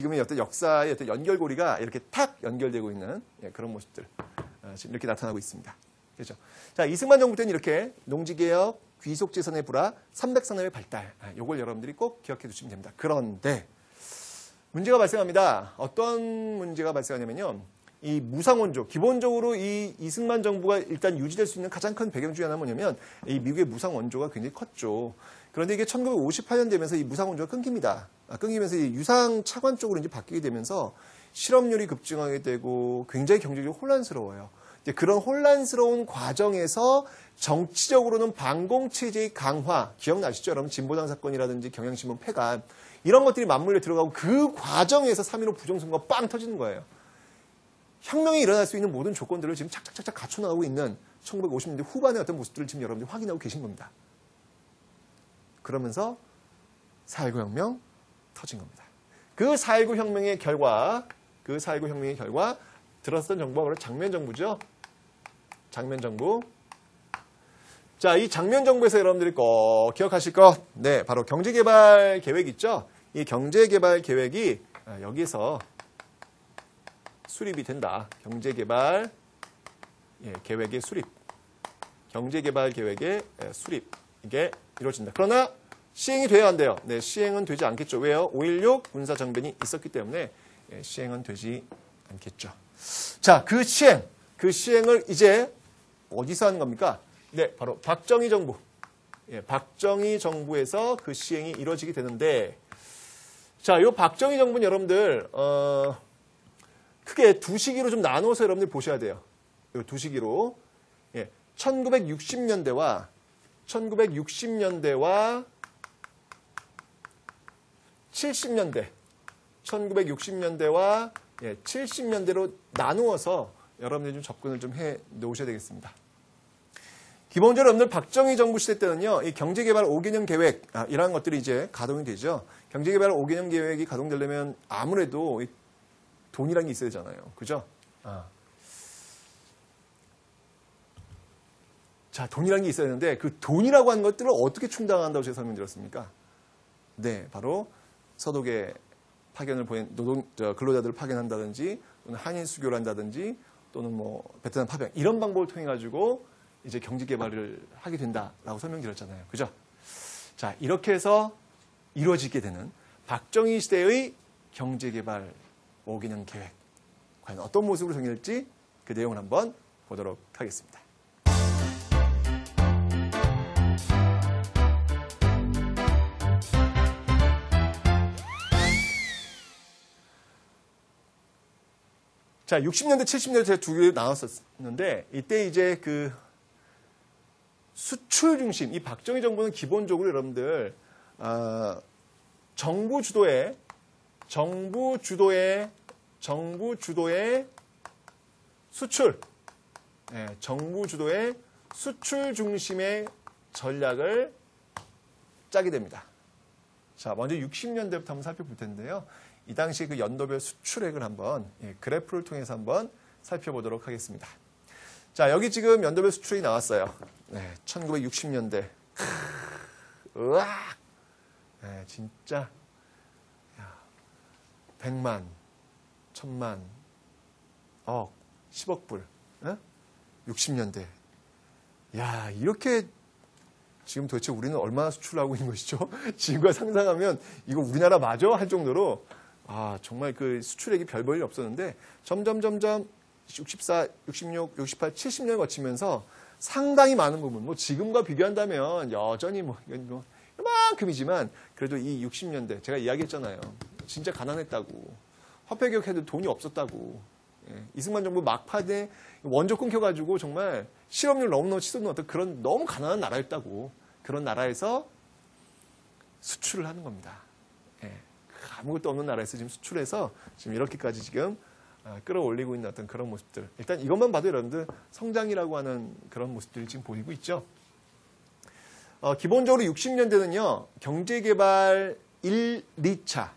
지금의 어떤 역사의 어떤 연결고리가 이렇게 탁 연결되고 있는 그런 모습들 지금 이렇게 나타나고 있습니다. 그렇죠? 자, 이승만 정부 때는 이렇게 농지개혁, 귀속재산의 불화, 삼백산업의 발달, 요걸 여러분들이 꼭 기억해 두시면 됩니다. 그런데 문제가 발생합니다. 어떤 문제가 발생하냐면요. 이 무상원조, 기본적으로 이 이승만 정부가 일단 유지될 수 있는 가장 큰 배경 중에 하나는 뭐냐면 이 미국의 무상원조가 굉장히 컸죠. 그런데 이게 1958년 되면서 이 무상원조가 끊깁니다. 끊기면서 이 유상차관 쪽으로 이제 바뀌게 되면서 실업률이 급증하게 되고 굉장히 경제적으로 혼란스러워요. 그런 혼란스러운 과정에서 정치적으로는 반공체제의 강화, 기억나시죠? 여러분 진보당 사건이라든지 경향신문 폐간 이런 것들이 맞물려 들어가고 그 과정에서 3.15 부정선거가 빵 터지는 거예요. 혁명이 일어날 수 있는 모든 조건들을 지금 착착착착 갖춰나가고 있는 1950년대 후반의 어떤 모습들을 지금 여러분들이 확인하고 계신 겁니다. 그러면서 4.19 혁명 터진 겁니다. 그 4.19 혁명의 결과, 들었던 정부가 바로 장면 정부죠. 장면 정부. 자, 이 장면 정부에서 여러분들이 꼭 기억하실 것, 네, 바로 경제개발 계획 있죠. 이 경제개발 계획이 여기에서 수립이 된다. 경제개발 계획의 수립. 경제개발 계획의 수립. 이게 이루어진다. 그러나 시행이 돼야 한대요. 네, 시행은 되지 않겠죠. 왜요? 5.16 군사정변이 있었기 때문에 시행은 되지 않겠죠. 자, 그 시행을 이제 어디서 하는 겁니까? 네, 바로 박정희 정부. 박정희 정부에서 그 시행이 이루어지게 되는데, 자, 이 박정희 정부는 여러분들, 크게 두 시기로 좀 나누어서 여러분들 보셔야 돼요. 이 두 시기로. 1960년대와 70년대. 1960년대와 70년대로 나누어서 여러분들이 좀 접근을 좀 해 놓으셔야 되겠습니다. 기본적으로 여러분들 박정희 정부 시대 때는요, 이 경제개발 5개년 계획, 이런 것들이 이제 가동이 되죠. 경제개발 5개년 계획이 가동되려면 아무래도 돈이라는 게 있어야 되잖아요. 그죠? 자, 돈이라는 게 있어야 되는데 그 돈이라고 하는 것들을 어떻게 충당한다고 제가 설명드렸습니까? 네, 바로 서독에 파견을 보낸 근로자들을 파견한다든지 또는 한인 수교를 한다든지 또는 뭐 베트남 파병 이런 방법을 통해 가지고 이제 경제 개발을 하게 된다라고 설명드렸잖아요. 그죠? 자, 이렇게 해서 이루어지게 되는 박정희 시대의 경제 개발 5개년 계획. 과연 어떤 모습으로 정리될지 그 내용을 한번 보도록 하겠습니다. 자, 60년대, 70년대 제가 두 개로 나눴었는데 이때 이제 그 수출 중심, 이 박정희 정부는 기본적으로 여러분들 정부 주도의 수출, 정부 주도의 수출 중심의 전략을 짜게 됩니다. 자, 먼저 60년대부터 한번 살펴볼 텐데요. 이 당시 그 연도별 수출액을 한번 그래프를 통해서 한번 살펴보도록 하겠습니다. 자, 여기 지금 연도별 수출이 나왔어요. 네, 1960년대. 으악! 네, 진짜 100만, 1000만, 억, 10억 불. 60년대. 야, 이렇게 지금 도대체 우리는 얼마나 수출을 하고 있는 것이죠? 지금과 상상하면 이거 우리나라 맞아? 할 정도로 정말 그 수출액이 별 볼일 없었는데 점점 64, 66, 68, 70년을 거치면서 상당히 많은 부분, 뭐 지금과 비교한다면 여전히 이만큼이지만 그래도 이 60년대 제가 이야기했잖아요. 진짜 가난했다고. 화폐개혁해도 돈이 없었다고. 이승만 정부 막판에 원조 끊겨가지고 정말 실업률 너무너무 치솟는 어떤 그런 너무 가난한 나라였다고. 그런 나라에서 수출을 하는 겁니다. 아무것도 없는 나라에서 지금 수출해서 지금 이렇게까지 지금 끌어올리고 있는 어떤 그런 모습들. 일단 이것만 봐도 여러분들 성장이라고 하는 그런 모습들이 지금 보이고 있죠. 기본적으로 60년대는요. 경제개발 1, 2차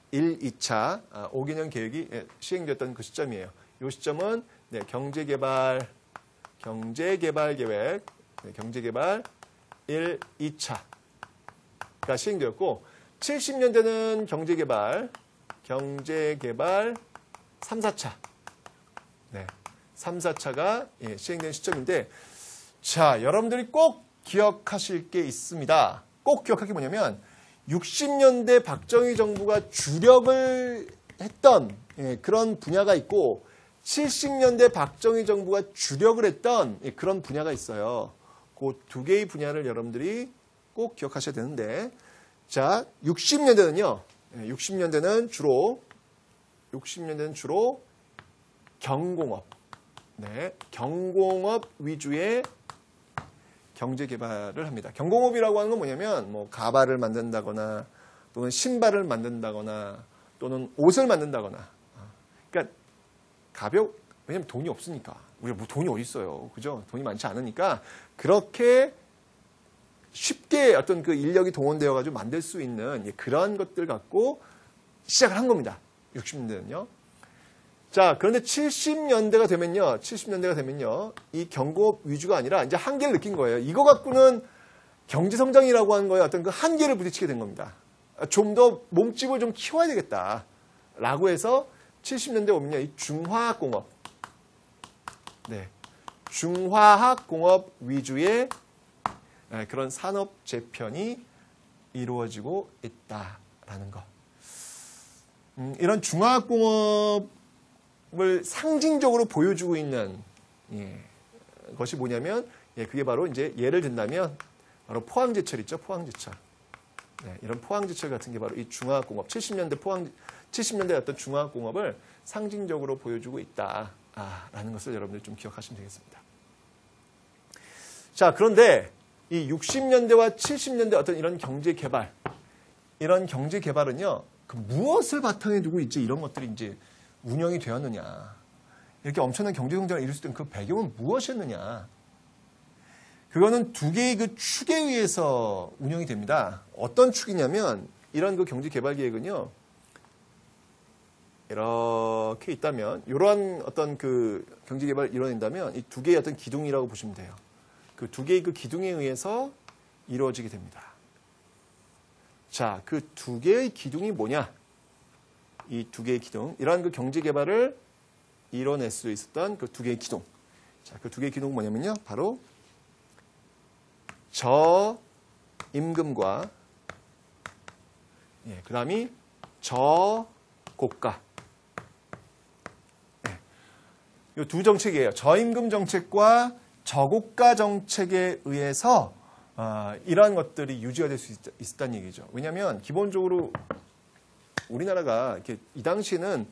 5개년 계획이 시행됐던 그 시점이에요. 이 시점은 경제개발 계획, 경제개발 1, 2차가 시행되었고 70년대는 경제개발 경제개발 3, 4차. 네. 3, 4차가 시행된 시점인데, 자, 여러분들이 꼭 기억하실 게 있습니다. 꼭 기억할 게 뭐냐면, 60년대 박정희 정부가 주력을 했던 그런 분야가 있고, 70년대 박정희 정부가 주력을 했던 그런 분야가 있어요. 그 두 개의 분야를 여러분들이 꼭 기억하셔야 되는데, 자, 60년대는 주로 경공업, 경공업 위주의 경제 개발을 합니다. 경공업이라고 하는 건 뭐냐면, 뭐 가발을 만든다거나, 또는 신발을 만든다거나, 또는 옷을 만든다거나. 그러니까 왜냐면 돈이 없으니까. 우리가 뭐 돈이 어디 있어요, 그죠? 돈이 많지 않으니까 그렇게 쉽게 어떤 그 인력이 동원되어 가지고 만들 수 있는 그런 것들 갖고 시작을 한 겁니다. 60년대는요. 자, 그런데 70년대가 되면요, 이 경공업 위주가 아니라 이제 한계를 느낀 거예요. 이거 갖고는 경제 성장이라고 하는 거에 어떤 그 한계를 부딪히게 된 겁니다. 좀 더 몸집을 좀 키워야 되겠다라고 해서 70년대 오면요, 이 중화학공업, 중화학공업 위주의 그런 산업 재편이 이루어지고 있다라는 것. 이런 중화학공업을 상징적으로 보여주고 있는 것이 뭐냐면, 그게 바로 이제 예를 든다면 바로 포항제철 있죠, 포항제철. 이런 포항제철 같은 게 바로 이 중화학공업, 70년대 어떤 중화학공업을 상징적으로 보여주고 있다라는 것을 여러분들 좀 기억하시면 되겠습니다. 자, 그런데 이 60년대와 70년대 어떤 이런 경제 개발은요, 그 무엇을 바탕에 두고 이제 이런 것들이 이제 운영이 되었느냐, 이렇게 엄청난 경제 성장을 이룰 수 있는 그 배경은 무엇이었느냐? 그거는 두 개의 그 축에 의해서 운영이 됩니다. 어떤 축이냐면, 이런 그 경제 개발 계획은요, 이렇게 있다면, 이러한 어떤 그 경제 개발을 이뤄낸다면 이 두 개의 어떤 기둥이라고 보시면 돼요. 그 두 개의 그 기둥에 의해서 이루어지게 됩니다. 자, 그 두 개의 기둥이 뭐냐? 이 두 개의 기둥, 이러한 그 경제 개발을 이뤄낼 수 있었던 그 두 개의 기둥. 자, 그 두 개의 기둥은 뭐냐면요, 바로 저임금과 그 다음이 저고가. 이 두 정책이에요. 저임금 정책과 저고가 정책에 의해서 이러한 것들이 유지가 될 수 있었다는 얘기죠. 왜냐하면 기본적으로 우리나라가 이렇게 이 당시에는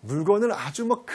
물건을 아주 뭐